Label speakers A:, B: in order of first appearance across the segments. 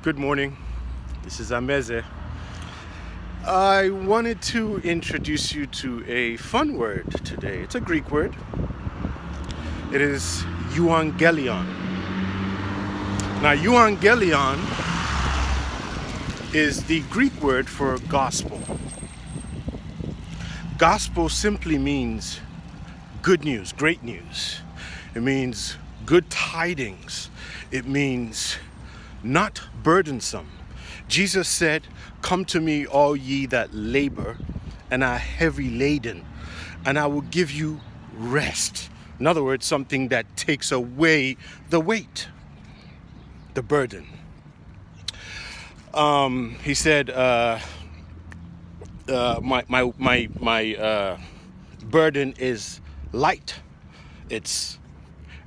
A: Good morning. This is Ameze. I wanted to introduce you to a fun word today. It's a Greek word. It is euangelion. Now, euangelion is the Greek word for gospel. Gospel simply means good news, great news. It means good tidings. It means not burdensome. Jesus said, "Come to me, all ye that labor and are heavy laden, and I will give you rest." In other words, something that takes away the weight, the burden. He said, my burden is light. It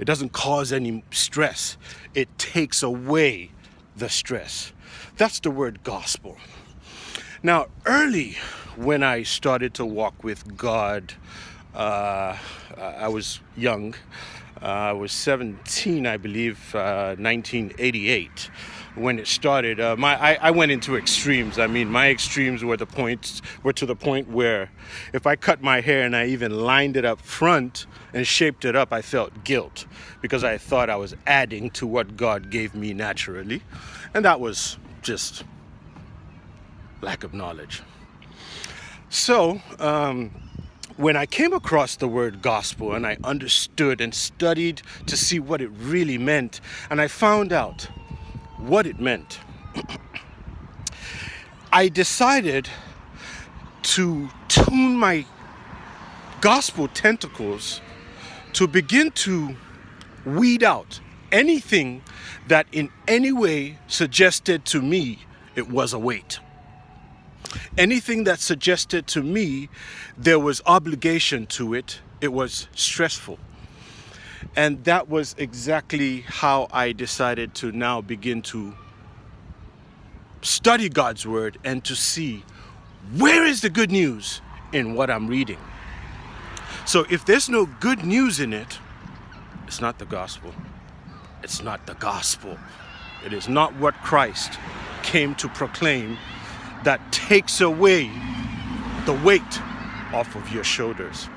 A: doesn't cause any stress. It takes away the stress. That's the word gospel. Now, early when I started to walk with God, I was young. I was 17, I believe, 1988. When it started, I went into extremes. I mean, my extremes were to the point where if I cut my hair and I even lined it up front and shaped it up, I felt guilt because I thought I was adding to what God gave me naturally. And that was just lack of knowledge. So, when I came across the word gospel and I understood and studied to see what it really meant, and I found out what it meant, I decided to tune my gospel tentacles to begin to weed out anything that in any way suggested to me it was a weight. Anything that suggested to me there was obligation to it, it was stressful. And that was exactly how I decided to now begin to study God's word and to see where is the good news in what I'm reading. So if there's no good news in it, it's not the gospel. It's not the gospel. It is not what Christ came to proclaim that takes away the weight off of your shoulders.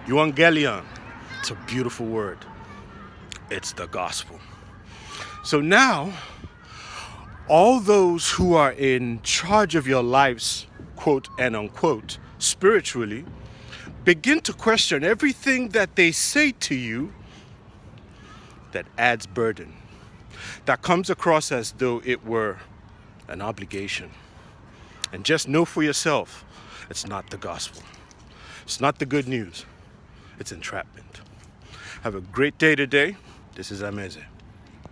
A: Euangelion, it's a beautiful word. It's the gospel. So now, all those who are in charge of your lives, quote and unquote, spiritually, begin to question everything that they say to you that adds burden, that comes across as though it were an obligation. And just know for yourself, it's not the gospel. It's not the good news. It's entrapment. Have a great day today. This is Ameze.